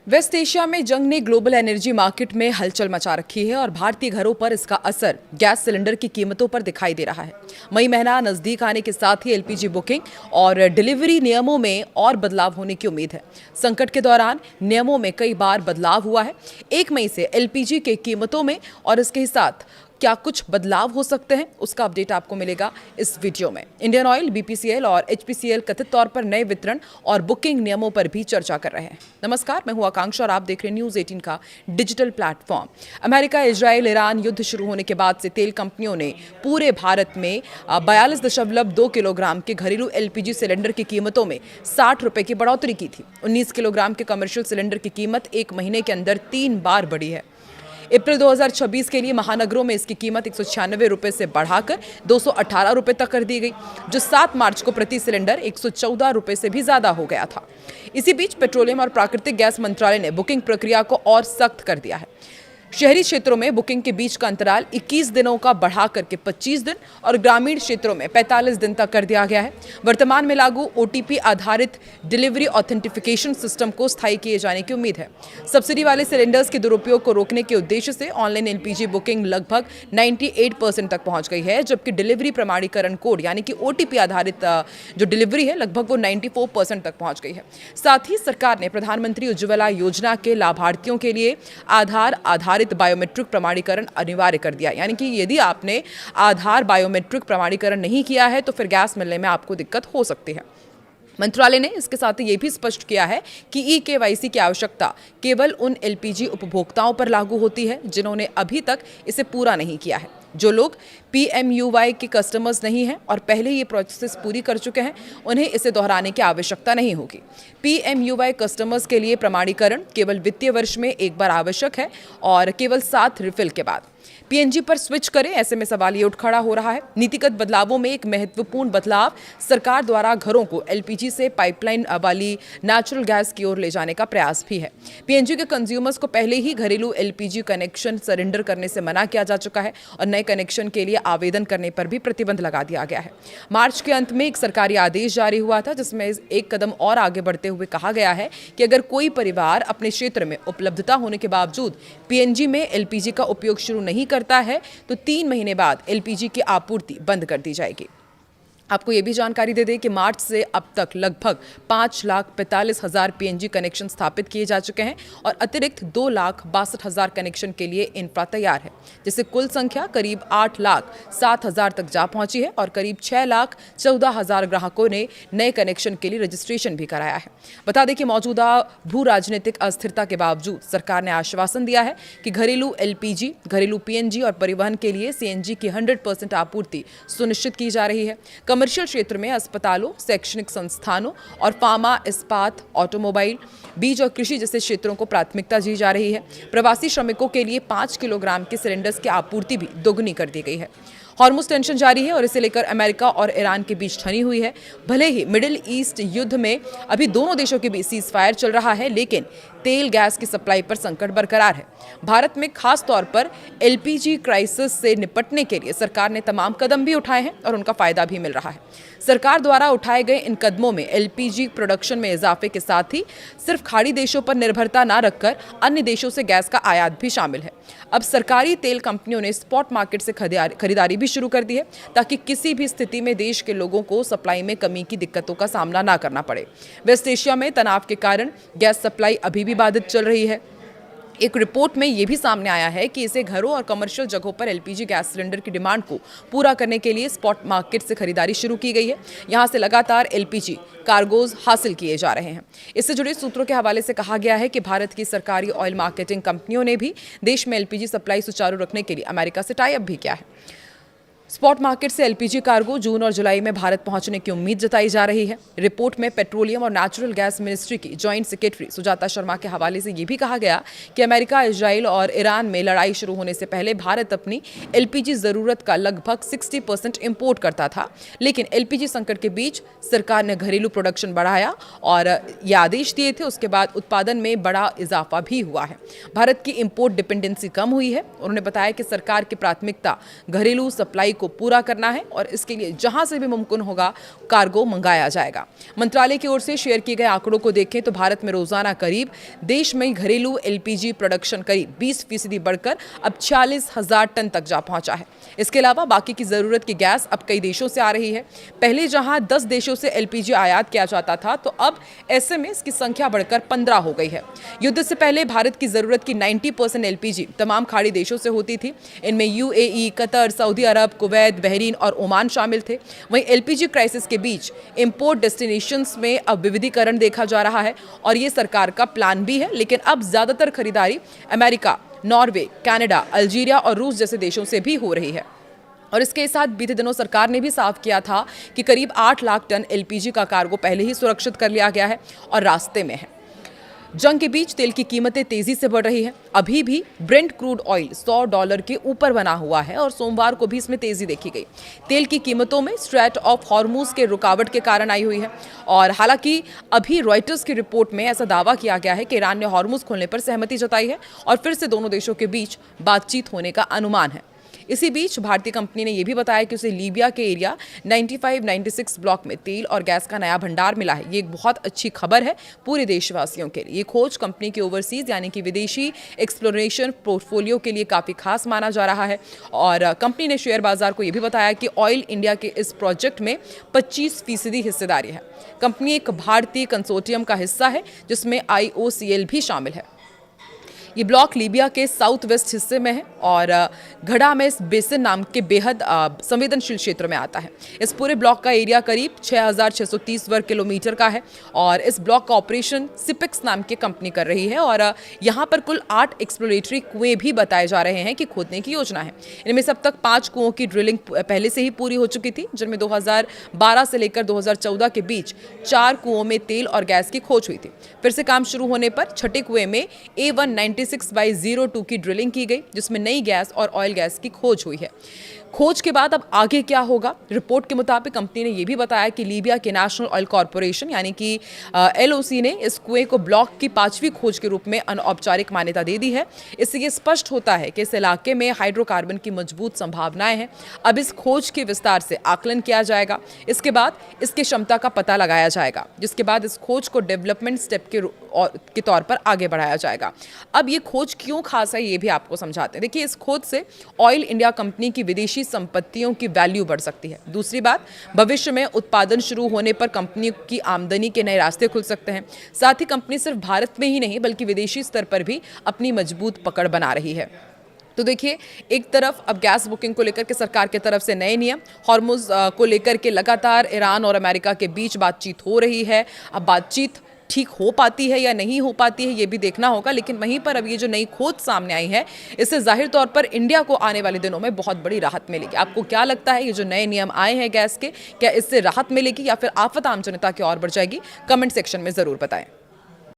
Waste Asia में जंग ने ग्लोबल एनर्जी मार्केट में हलचल मचा रखी है और भारतीय घरों पर इसका असर गैस सिलेंडर की कीमतों पर दिखाई दे रहा है। मई महीना नजदीक आने के साथ ही एलपीजी बुकिंग और डिलीवरी नियमों में और बदलाव होने की उम्मीद है। संकट के दौरान नियमों में कई बार बदलाव हुआ है। 1 मई से एलपीजी के कीमतों में और इसके साथ क्या कुछ बदलाव हो सकते हैं, उसका अपडेट आपको मिलेगा इस वीडियो में। इंडियन ऑयल, बीपीसीएल और एचपीसीएल कथित तौर पर नए वितरण और बुकिंग नियमों पर भी चर्चा कर रहे हैं। नमस्कार, मैं हूं आकांक्षा और आप देख रहे हैं न्यूज 18 का digital platform. America, Israel, Iran युद्ध शुरू होने के बाद से तेल कंपनियों ने पूरे भारत में 42.2 किलोग्राम के घरेलू एलपीजी सिलेंडर की कीमतों में 60 रुपए की बढ़ोतरी की थी। 19 किलोग्राम के कमर्शियल सिलेंडर की कीमत 1 महीने के अंदर 3 बार बढ़ी है। अप्रैल 2026 के लिए महानगरों में इसकी कीमत 196 रुपए से बढ़ाकर 218 रुपए तक कर दी गई, जो 7 मार्च को प्रति सिलेंडर 114 रुपए से भी ज्यादा हो गया था। इसी बीच पेट्रोलियम और प्राकृतिक गैस मंत्रालय ने बुकिंग प्रक्रिया को और सख्त कर दिया है। शहरी क्षेत्रों में बुकिंग के बीच का अंतराल 21 दिनों का बढ़ा करके 25 दिन और ग्रामीण क्षेत्रों में 45 दिन तक कर दिया गया है। वर्तमान में लागू ओटीपी आधारित डिलीवरी ऑथेंटिफिकेशन सिस्टम को स्थायी किए जाने की उम्मीद है। सब्सिडी वाले सिलेंडर्स के दुरुपयोग को रोकने के उद्देश्य से ऑनलाइन एलपीजी बुकिंग लगभग 98% तक पहुंच गई है, जबकि डिलीवरी प्रमाणीकरण कोड यानी कि ओटीपी आधारित जो डिलीवरी है लगभग वो 94% तक पहुंच गई है। साथ ही सरकार ने प्रधानमंत्री उज्ज्वला योजना के लाभार्थियों के लिए आधार आधारित बायोमेट्रिक प्रमाणीकरण अनिवार्य कर दिया, यानी कि यदि आपने आधार बायोमेट्रिक प्रमाणीकरण नहीं किया है तो फिर गैस मिलने में आपको दिक्कत हो सकती है। मंत्रालय ने इसके साथ ही ये भी स्पष्ट किया है कि ई-केवाईसी की आवश्यकता केवल उन एलपीजी उपभोक्ताओं पर लागू होती है जिन्होंने अभी तक इसे पूरा नहीं किया है। जो लोग पीएमयूवाई के कस्टमर्स नहीं हैं और पहले ये प्रोसेस पूरी कर चुके हैं, उन्हें इसे दोहराने की आवश्यकता नहीं होगी। पीएमयूवाई कस्टमर्स के लिए प्रमाणीकरण केवल वित्तीय वर्ष में एक बार आवश्यक है और केवल 7 रिफिल के बाद। पीएनजी पर स्विच करें, ऐसे में सवाल ये उठ खड़ा हो रहा है। नीतिगत बदलावों में एक महत्वपूर्ण बदलाव सरकार द्वारा घरों को एलपीजी से पाइपलाइन वाली नेचुरल गैस की ओर ले जाने का प्रयास भी है। पीएनजी के कंज्यूमर्स को पहले ही घरेलू एलपीजी कनेक्शन सरेंडर करने से मना किया जा चुका है और नए कनेक्शन के लिए आवेदन करने पर भी प्रतिबंध लगा दिया गया है। मार्च के अंत में एक सरकारी आदेश जारी हुआ था जिसमें एक कदम और आगे बढ़ते हुए कहा गया है कि अगर कोई परिवार अपने क्षेत्र में उपलब्धता होने के बावजूद पीएनजी में एलपीजी का उपयोग शुरू नहीं करता है तो 3 महीने बाद एलपीजी की आपूर्ति बंद कर दी जाएगी। आपको यह भी जानकारी दे दें कि मार्च से अब तक लगभग 5,45,000 पीएनजी कनेक्शन स्थापित किए जा चुके हैं और अतिरिक्त 2,62,000 कनेक्शन के लिए इंफ्रा तैयार है, जिससे कुल संख्या करीब 8,07,000 तक जा पहुंची है और करीब 6,14,000 ग्राहकों ने नए कनेक्शन के लिए रजिस्ट्रेशन भी कराया है। बता दें कि मौजूदा भू राजनीतिक अस्थिरता के बावजूद सरकार ने आश्वासन दिया है कि घरेलू एलपीजी, घरेलू पीएनजी और परिवहन के लिए सीएनजी की 100% आपूर्ति सुनिश्चित की जा रही है। कमर्शियल क्षेत्र में अस्पतालों, शैक्षणिक संस्थानों और फार्मा, इस्पात, ऑटोमोबाइल, बीज और कृषि जैसे क्षेत्रों को प्राथमिकता दी जा रही है। प्रवासी श्रमिकों के लिए 5 किलोग्राम के सिलेंडर्स की आपूर्ति भी दोगुनी कर दी गई है। हॉर्मुज़ टेंशन जारी है और इसे लेकर अमेरिका और ईरान के बीच ठनी हुई है। भले ही मिडिल ईस्ट युद्ध में अभी दोनों देशों के बीच सीज फायर चल रहा है, लेकिन तेल गैस की सप्लाई पर संकट बरकरार है। भारत में खास तौर पर एलपीजी क्राइसिस से निपटने के लिए सरकार ने तमाम कदम भी उठाए हैं और उनका फायदा भी मिल रहा है। सरकार द्वारा उठाए गए इन कदमों में एलपीजी प्रोडक्शन में इजाफे के साथ ही सिर्फ खाड़ी देशों पर निर्भरता न रखकर अन्य देशों से गैस का आयात भी शामिल है। अब सरकारी तेल कंपनियों ने स्पॉट मार्केट से खरीदारी भी शुरू कर दी है ताकि किसी भी स्थिति में देश के लोगों को सप्लाई में कमी की दिक्कतों का सामना ना करना पड़े। वेस्ट एशिया में तनाव के कारण गैस सप्लाई अभी भी बाधित चल रही है। एक रिपोर्ट में यह भी सामने आया है कि इसे घरों और कमर्शियल जगहों पर एलपीजी गैस सिलेंडर की डिमांड को पूरा करने के लिए स्पॉट मार्केट से खरीदारी शुरू की गई है। यहां से लगातार एलपीजी कार्गोज हासिल किए जा रहे हैं। इससे जुड़े सूत्रों के हवाले से कहा गया है कि भारत की सरकारी ऑयल मार्केटिंग कंपनियों ने भी देश में एलपीजी सप्लाई सुचारू रखने के लिए अमेरिका से टाई अप भी किया है। स्पॉट मार्केट से एलपीजी कार्गो जून और जुलाई में भारत पहुंचने की उम्मीद जताई जा रही है। रिपोर्ट में पेट्रोलियम और नेचुरल गैस मिनिस्ट्री की जॉइंट सेक्रेटरी सुजाता शर्मा के हवाले से यह भी कहा गया कि अमेरिका, इजराइल और ईरान में लड़ाई शुरू होने से पहले भारत अपनी एलपीजी जरूरत का लगभग 60% इंपोर्ट करता था, लेकिन एलपीजी संकट के बीच सरकार ने घरेलू प्रोडक्शन बढ़ाया और ये आदेश दिए थे। उसके बाद उत्पादन में बड़ा इजाफा भी हुआ है। भारत की इंपोर्ट डिपेंडेंसी कम हुई है। उन्होंने बताया कि सरकार की प्राथमिकता घरेलू सप्लाई को पूरा करना है और इसके लिए जहां से भी मुमकिन होगा कार्गो मंगाया जाएगा। मंत्रालय की ओर से शेयर किए गए आंकड़ों को देखें तो भारत में रोजाना करीब देश में घरेलू एलपीजी प्रोडक्शन करीब 20% बढ़कर अब 46,000 टन तक जा पहुंचा है। इसके अलावा बाकी की जरूरत की गैस अब कई देशों से आ रही है। पहले जहां 10 देशों से एलपीजी आयात किया जाता था तो अब ऐसे में इसकी संख्या बढ़कर 15 हो गई है। युद्ध से पहले भारत की जरूरत की 90% एलपीजी तमाम खाड़ी देशों से होती थी। इनमें यूएई, कतर, सऊदी अरब, कुवैत, बहरीन और ओमान शामिल थे। वहीं एलपीजी क्राइसिस के बीच इंपोर्ट डेस्टिनेशंस में अब विविधीकरण देखा जा रहा है और ये सरकार का प्लान भी है, लेकिन अब ज्यादातर खरीदारी अमेरिका, नॉर्वे, कनाडा, अल्जीरिया और रूस जैसे देशों से भी हो रही है। और इसके साथ बीते दिनों सरकार ने भी साफ किया था कि करीब 8 लाख टन एलपीजी का कार्गो पहले ही सुरक्षित कर लिया गया है और रास्ते में है। जंग के बीच तेल की कीमतें तेजी से बढ़ रही है। अभी भी ब्रेंट क्रूड ऑयल $100 के ऊपर बना हुआ है और सोमवार को भी इसमें तेजी देखी गई। तेल की कीमतों में स्ट्रेट ऑफ हॉर्मुज के रुकावट के कारण आई हुई है और हालांकि अभी रॉयटर्स की रिपोर्ट में ऐसा दावा किया गया है कि ईरान ने हॉर्मुज खोलने पर सहमति जताई है और फिर से दोनों देशों के बीच बातचीत होने का अनुमान है। इसी बीच भारतीय कंपनी ने यह भी बताया कि उसे लीबिया के एरिया 95-96 ब्लॉक में तेल और गैस का नया भंडार मिला है। ये एक बहुत अच्छी खबर है पूरे देशवासियों के लिए। ये खोज कंपनी के ओवरसीज यानी कि विदेशी एक्सप्लोरेशन पोर्टफोलियो के लिए काफ़ी खास माना जा रहा है और कंपनी ने शेयर बाजार को यह भी बताया कि ऑयल इंडिया के इस प्रोजेक्ट में 25% हिस्सेदारी है। कंपनी एक भारतीय कंसोर्टियम का हिस्सा है जिसमें IOCL भी शामिल है। ये ब्लॉक लीबिया के साउथ वेस्ट हिस्से में है और घड़ा में इस बेसिन नाम के बेहद संवेदनशील क्षेत्र में आता है। इस पूरे ब्लॉक का एरिया करीब 6,630 वर्ग किलोमीटर का है और इस ब्लॉक का ऑपरेशन सिपेक्स नाम की कंपनी कर रही है और यहाँ पर कुल 8 एक्सप्लोरेटरी कुएं भी बताए जा रहे हैं कि खोदने की योजना है। इनमें से अब तक 5 कुओं की ड्रिलिंग पहले से ही पूरी हो चुकी थी, जिनमें 2012 से लेकर 2014 के बीच 4 कुओं में तेल और गैस की खोज हुई थी। फिर से काम शुरू होने पर छठे कुएं में A196/02 की ड्रिलिंग की गई, जिसमें नई गैस और ऑयल गैस की खोज हुई है। खोज के बाद अब आगे क्या होगा? रिपोर्ट के मुताबिक कंपनी ने यह भी बताया कि लीबिया के नेशनल ऑयल कॉरपोरेशन यानी कि LOC ने इस कुएं को ब्लॉक की 5वीं खोज के रूप में अनौपचारिक मान्यता दे दी है। इससे ये स्पष्ट होता है कि इस इलाके में हाइड्रोकार्बन की मजबूत संभावनाएं हैं। अब इस खोज के विस्तार से आकलन किया जाएगा। इसके बाद इसकी क्षमता का पता लगाया जाएगा, जिसके बाद इस खोज को डेवलपमेंट स्टेप के तौर पर आगे बढ़ाया जाएगा। अब ये खोज क्यों खास है ये भी आपको समझाते हैं। देखिए, इस खोज से ऑयल इंडिया कंपनी की विदेशी संपत्तियों की वैल्यू बढ़ सकती है। दूसरी बात, भविष्य में उत्पादन शुरू होने पर कंपनी की आमदनी के नए रास्ते खुल सकते हैं। साथ ही कंपनी सिर्फ भारत में ही नहीं बल्कि विदेशी स्तर पर भी अपनी मजबूत पकड़ बना रही है। तो देखिए, एक तरफ अब गैस बुकिंग को लेकर के सरकार की तरफ से नए नियम, हॉर्मुज को लेकर के लगातार ईरान और अमेरिका के बीच बातचीत हो रही है। अब बातचीत ठीक हो पाती है या नहीं हो पाती है ये भी देखना होगा, लेकिन वहीं पर अब ये जो नई खोज सामने आई है इससे जाहिर तौर पर इंडिया को आने वाले दिनों में बहुत बड़ी राहत मिलेगी। आपको क्या लगता है, ये जो नए नियम आए हैं गैस के, क्या इससे राहत मिलेगी या फिर आफत आम जनता की ओर बढ़ जाएगी? कमेंट सेक्शन में ज़रूर बताएं।